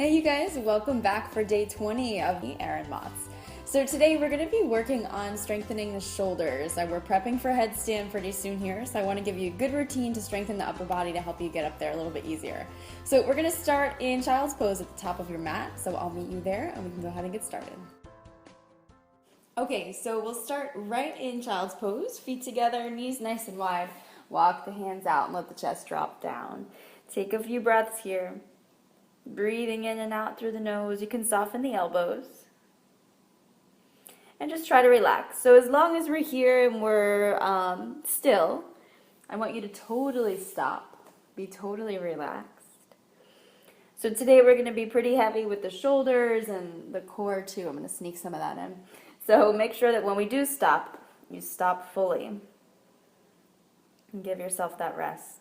Hey you guys, welcome back for day 20 of the Erin Moths. So today we're going to be working on strengthening the shoulders. We're prepping for headstand pretty soon here, so I want to give you a good routine to strengthen the upper body to help you get up there a little bit easier. So we're going to start in child's pose at the top of your mat, so I'll meet you there and we can go ahead and get started. Okay, so we'll start right in child's pose, feet together, knees nice and wide. Walk the hands out and let the chest drop down. Take a few breaths here. Breathing in and out through the nose. You can soften the elbows. And just try to relax. So as long as we're here and we're still, I want you to totally stop. Be totally relaxed. So today we're going to be pretty heavy with the shoulders and the core too. I'm going to sneak some of that in. So make sure that when we do stop, you stop fully. And give yourself that rest.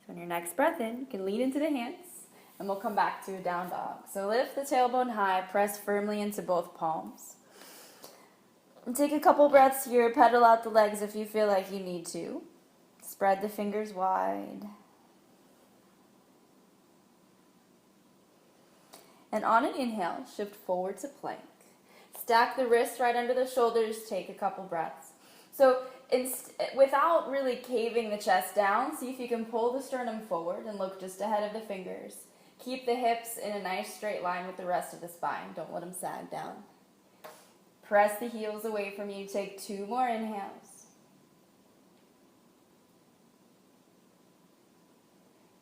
So on your next breath in, you can lean into the hands, and we'll come back to a down dog. So lift the tailbone high, press firmly into both palms. And take a couple breaths here, pedal out the legs if you feel like you need to. Spread the fingers wide. And on an inhale, shift forward to plank. Stack the wrists right under the shoulders, take a couple breaths. So without really caving the chest down, see if you can pull the sternum forward and look just ahead of the fingers. Keep the hips in a nice straight line with the rest of the spine. Don't let them sag down. Press the heels away from you. Take 2 more inhales.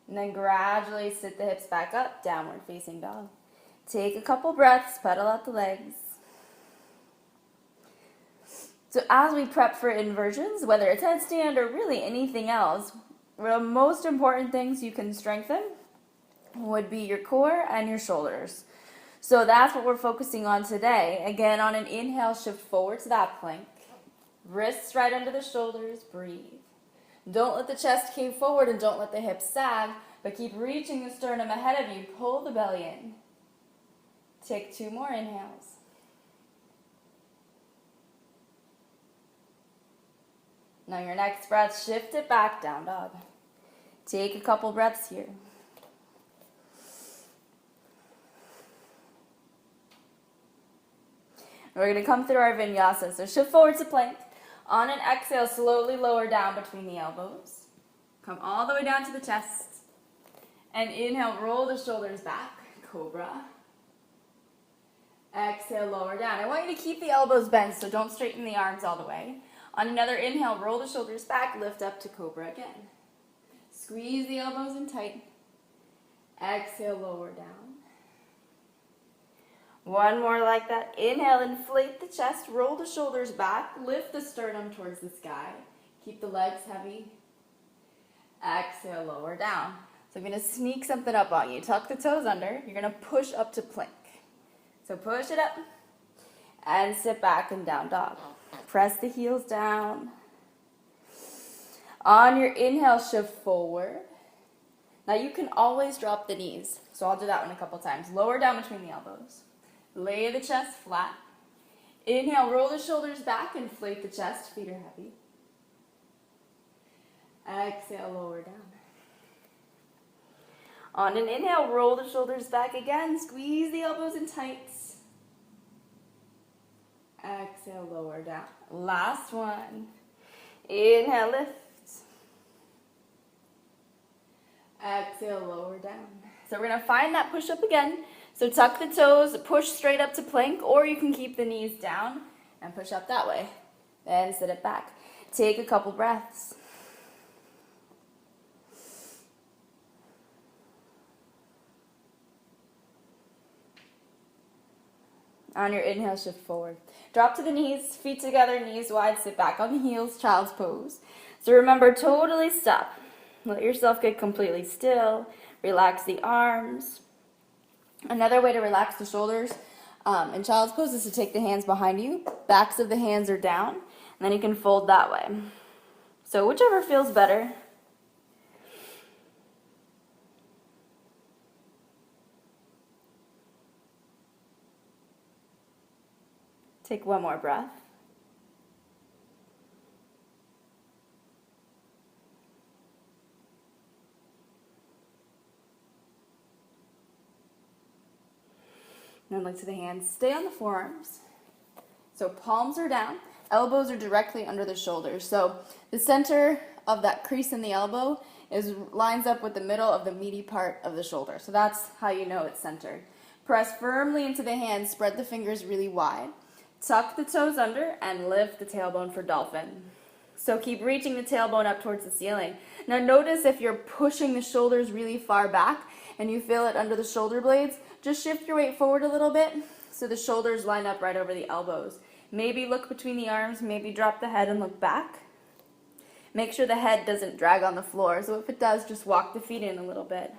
And then gradually sit the hips back up, downward facing dog. Take a couple breaths, pedal out the legs. So as we prep for inversions, whether it's headstand or really anything else, the most important things you can strengthen would be your core and your shoulders. So that's what we're focusing on today. Again, on an inhale, shift forward to that plank. Wrists right under the shoulders, breathe. Don't let the chest cave forward and don't let the hips sag, but keep reaching the sternum ahead of you. Pull the belly in. Take 2 more inhales. Now your next breath, shift it back, down dog. Take a couple breaths here. We're going to come through our vinyasa. So shift forward to plank. On an exhale, slowly lower down between the elbows. Come all the way down to the chest. And inhale, roll the shoulders back, cobra. Exhale, lower down. I want you to keep the elbows bent, so don't straighten the arms all the way. On another inhale, roll the shoulders back, lift up to cobra again. Squeeze the elbows in tight. Exhale, lower down. One more like that. Inhale, inflate the chest, roll the shoulders back, lift the sternum towards the sky. Keep the legs heavy. Exhale, lower down. So I'm going to sneak something up on you. Tuck the toes under. You're going to push up to plank. So push it up and sit back and down dog. Press the heels down. On your inhale, shift forward. Now you can always drop the knees. So I'll do that one a couple times. Lower down between the elbows. Lay the chest flat. Inhale, roll the shoulders back, inflate the chest. Feet are heavy. Exhale, lower down. On an inhale, roll the shoulders back again. Squeeze the elbows in tight. Exhale, lower down. Last one. Inhale, lift. Exhale, lower down. So we're going to find that push up again. So tuck the toes, push straight up to plank, or you can keep the knees down and push up that way. Then sit it back. Take a couple breaths. On your inhale, shift forward. Drop to the knees, feet together, knees wide, sit back on the heels, child's pose. So remember, totally stop. Let yourself get completely still. Relax the arms. Another way to relax the shoulders in child's pose is to take the hands behind you. Backs of the hands are down, and then you can fold that way. So whichever feels better. Take one more breath. and look to the hands. Stay on the forearms. So palms are down, elbows are directly under the shoulders. So the center of that crease in the elbow lines up with the middle of the meaty part of the shoulder. So that's how you know it's centered. Press firmly into the hands, spread the fingers really wide. Tuck the toes under and lift the tailbone for dolphin. So keep reaching the tailbone up towards the ceiling. Now notice if you're pushing the shoulders really far back and you feel it under the shoulder blades, just shift your weight forward a little bit so the shoulders line up right over the elbows. Maybe look between the arms, maybe drop the head and look back. Make sure the head doesn't drag on the floor, so if it does, just walk the feet in a little bit.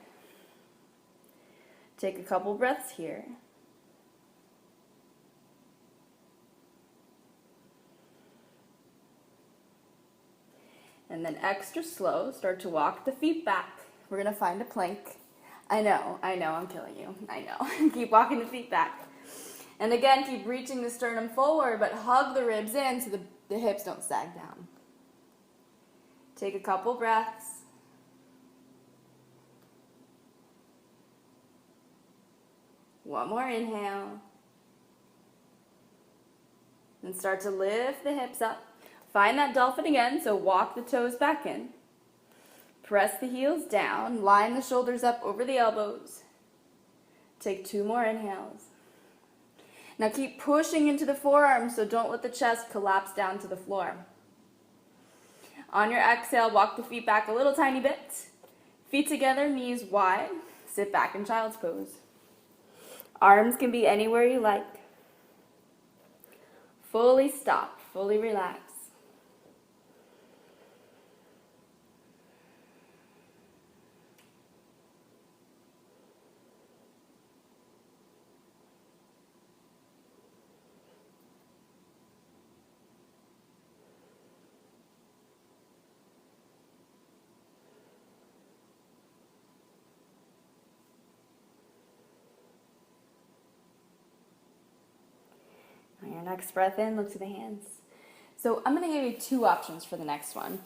Take a couple breaths here. And then extra slow, start to walk the feet back. We're going to find a plank. I know, I'm killing you. I know. Keep walking the feet back. And again, keep reaching the sternum forward, but hug the ribs in so the hips don't sag down. Take a couple breaths. One more inhale. And start to lift the hips up. Find that dolphin again, so walk the toes back in. Press the heels down, line the shoulders up over the elbows. Take 2 more inhales. Now keep pushing into the forearms, so don't let the chest collapse down to the floor. On your exhale, walk the feet back a little tiny bit. Feet together, knees wide. Sit back in child's pose. Arms can be anywhere you like. Fully stop, fully relax. On your next breath in, look to the hands. So I'm going to give you 2 options for the next one.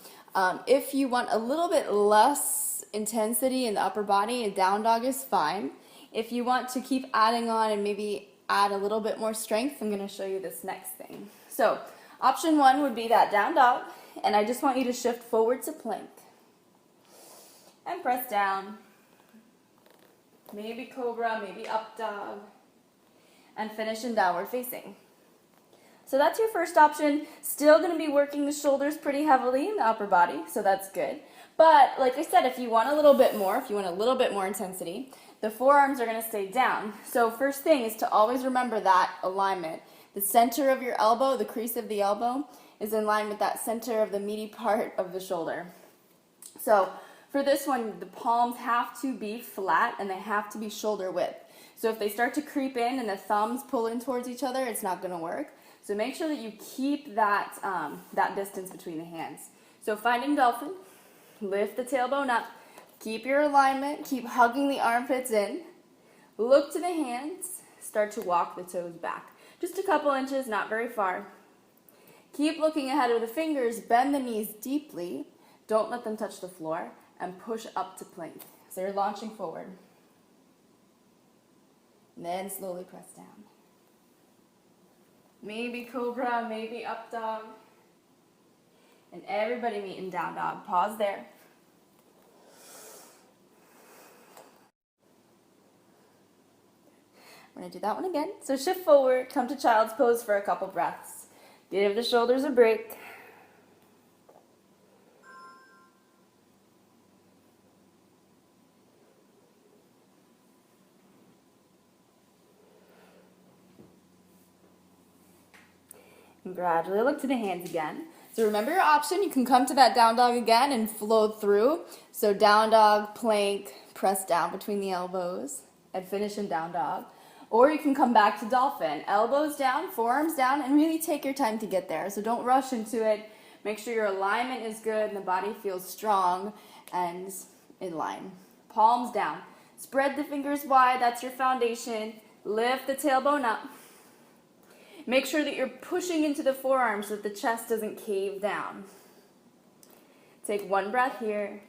If you want a little bit less intensity in the upper body, a down dog is fine. If you want to keep adding on and maybe add a little bit more strength, I'm going to show you this next thing. So option 1 would be that down dog, and I just want you to shift forward to plank. And press down. Maybe cobra, maybe up dog. And finish in downward facing. So that's your first option. Still going to be working the shoulders pretty heavily in the upper body, so that's good. But like I said, if you want a little bit more, if you want a little bit more intensity, the forearms are going to stay down. So first thing is to always remember that alignment. The center of your elbow, the crease of the elbow, is in line with that center of the meaty part of the shoulder. So for this one, the palms have to be flat and they have to be shoulder width. So if they start to creep in and the thumbs pull in towards each other, it's not going to work. So make sure that you keep that, that distance between the hands. So finding dolphin, lift the tailbone up, keep your alignment, keep hugging the armpits in, look to the hands, start to walk the toes back. Just a couple inches, not very far. Keep looking ahead with the fingers, bend the knees deeply, don't let them touch the floor, and push up to plank. So you're launching forward. And then slowly press down. Maybe cobra, maybe up dog. And everybody meet in down dog. Pause there. We're going to do that one again. So shift forward, come to child's pose for a couple breaths. Give the shoulders a break. And gradually look to the hands again. So remember your option. You can come to that down dog again and flow through. So down dog, plank, press down between the elbows, and finish in down dog. Or you can come back to dolphin. Elbows down, forearms down, and really take your time to get there. So don't rush into it. Make sure your alignment is good and the body feels strong and in line. Palms down. Spread the fingers wide. That's your foundation. Lift the tailbone up. Make sure that you're pushing into the forearms so that the chest doesn't cave down. Take one breath here.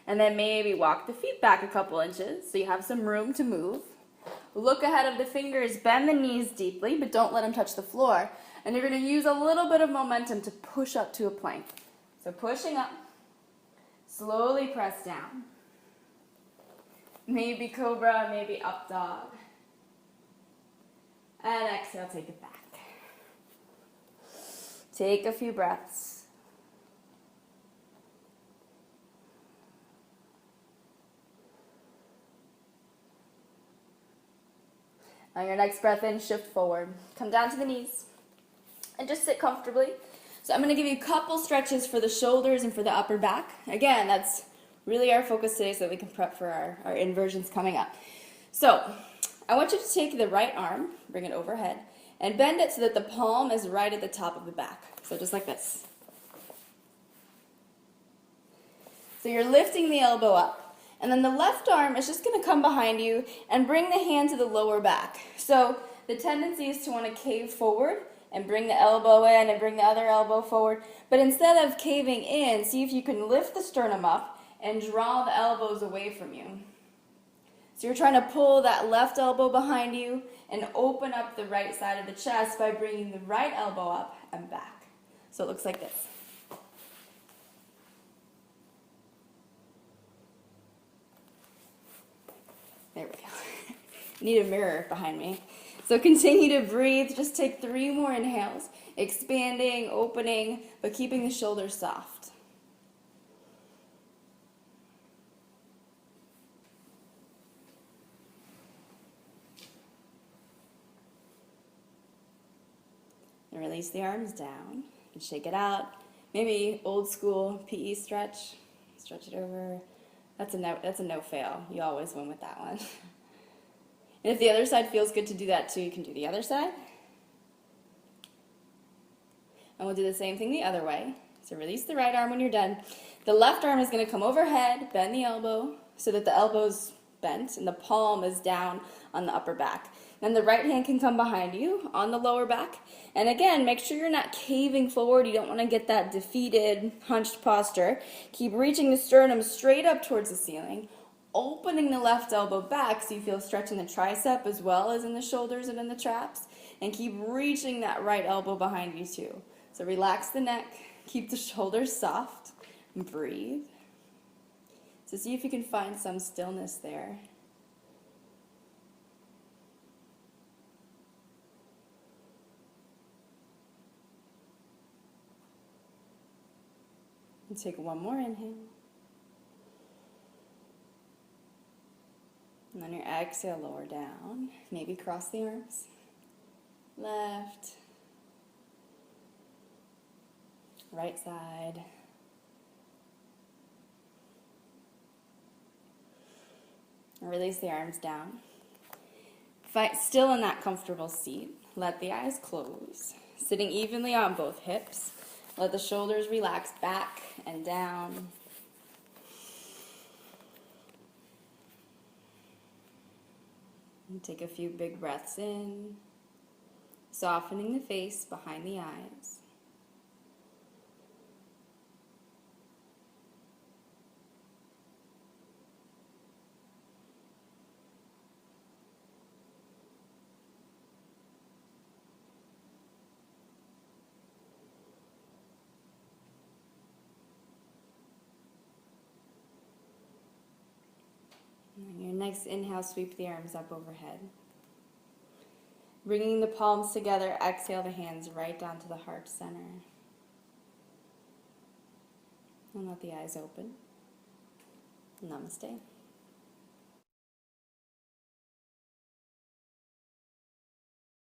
And then maybe walk the feet back a couple inches so you have some room to move. Look ahead of the fingers, bend the knees deeply, but don't let them touch the floor. And you're going to use a little bit of momentum to push up to a plank. So pushing up, slowly press down. Maybe cobra, maybe up dog. And exhale, take it back. Take a few breaths. On your next breath in, shift forward. Come down to the knees and just sit comfortably. So I'm going to give you a couple stretches for the shoulders and for the upper back. Again, that's really our focus today so that we can prep for our inversions coming up. So I want you to take the right arm, bring it overhead, and bend it so that the palm is right at the top of the back. So just like this. So you're lifting the elbow up. And then the left arm is just going to come behind you and bring the hand to the lower back. So the tendency is to want to cave forward and bring the elbow in and bring the other elbow forward. But instead of caving in, see if you can lift the sternum up and draw the elbows away from you. So you're trying to pull that left elbow behind you and open up the right side of the chest by bringing the right elbow up and back. So it looks like this. There we go. Need a mirror behind me. So continue to breathe. Just take 3 more inhales. Expanding, opening, but keeping the shoulders soft. And release the arms down and shake it out. Maybe old school PE stretch. Stretch it over. That's a no fail. You always win with that one. And if the other side feels good to do that too, you can do the other side. And we'll do the same thing the other way. So release the right arm when you're done. The left arm is going to come overhead, bend the elbow so that the elbow's bent and the palm is down on the upper back. Then the right hand can come behind you on the lower back. And again, make sure you're not caving forward. You don't want to get that defeated, hunched posture. Keep reaching the sternum straight up towards the ceiling, opening the left elbow back so you feel stretch in the tricep as well as in the shoulders and in the traps. And keep reaching that right elbow behind you too. So relax the neck, keep the shoulders soft, and breathe. So see if you can find some stillness there. And take one more inhale. And on your exhale, lower down. Maybe cross the arms. Left. Right side. And release the arms down. Fight still in that comfortable seat. Let the eyes close. Sitting evenly on both hips. Let the shoulders relax back and down. And take a few big breaths in, softening the face behind the eyes. On your next inhale, sweep the arms up overhead. Bringing the palms together, exhale the hands right down to the heart center. And let the eyes open. Namaste.